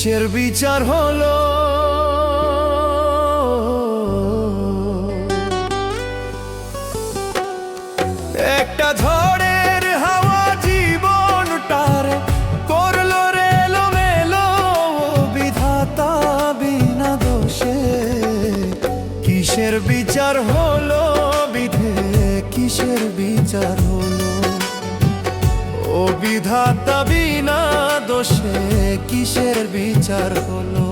কিসের বিচার হলো? একটা ঝড়ের হাওয়া জীবনটার করলো রে এলোমেলো, বিধাতা বিনা দোষে কিসের বিচার হলো? বিধে কিসের বিচার হলো? ও বিধাতা বিনা দোষে কিসের বিচার হলো?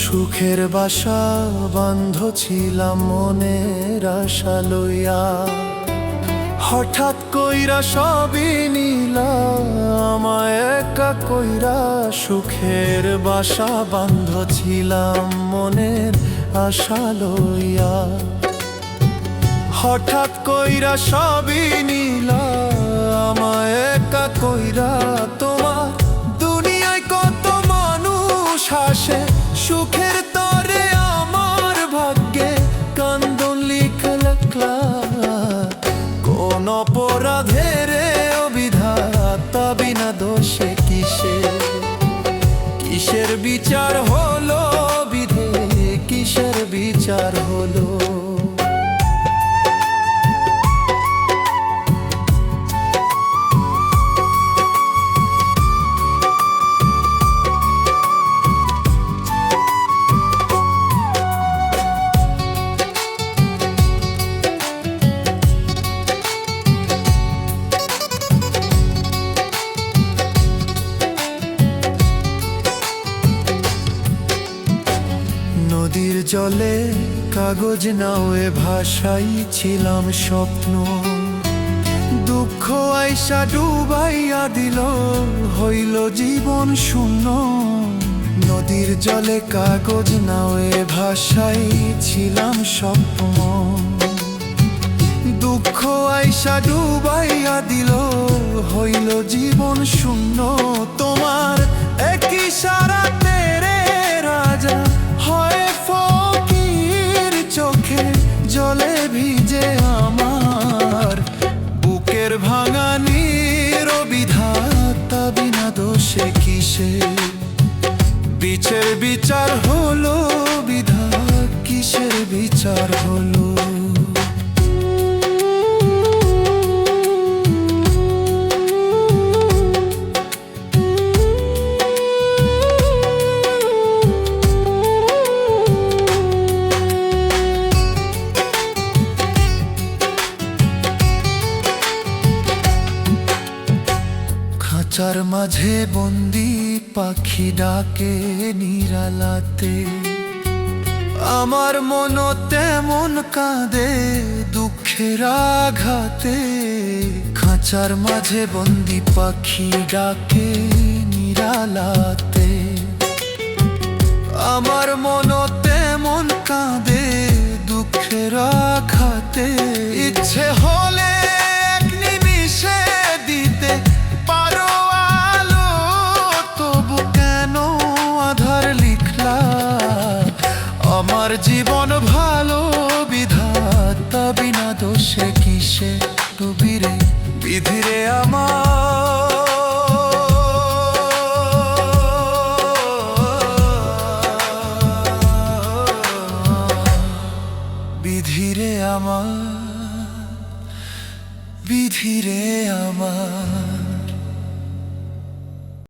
সুখের বাসা বান্ধ ছিলাম মনের আশা লইয়া, হঠাৎ কইরা সবই নিলা আমায় একা কইরা। সুখের বাসা বান্ধ ছিলাম মনের আশা লইয়া, হঠাৎ কইরা সবই নিলা আমায় একা কইরা। তোমার দুনিয়ায় কত মানুষ হাসে, সুখের তরে আমার ভাগ্যে কান্দন লিখলা। কোন অপরাধের বিধাতা বিনা দোষে কিসের বিচার হলো? বিধে কিসের বিচার হলো? নদীর জলে কাগজ নাওয়ে ভাসাই ছিলাম স্বপ্ন, দুঃখ আইসা ডুবাইয়া দিল হইল জীবন শূন্য। নদীর জলে কাগজ নাওয়ে ভাসাই ছিলাম স্বপ্ন, দুঃখ আইসা ডুবাইয়া দিল হইল জীবন শূন্য। তোমার এক ইশারাতে রে রাজা হয় ফকির, চোখে জলে ভিজে আমার বুকের ভাঙানির। বিধাতা বিনা দোষে কিসের বিচার হলো? বিধা কিসের বিচার হলো? খাঁচার মাঝে বন্দি পাখি ডাকে নিরালাতে, আমার মন তেমন কাঁদে দুঃখের আঘাতে। খাঁচার মাঝে বন্দি পাখি ডাকে নিরালাতে, আমার মন তেমন কাঁদে দুঃখের আঘাতে। ইচ্ছে হলে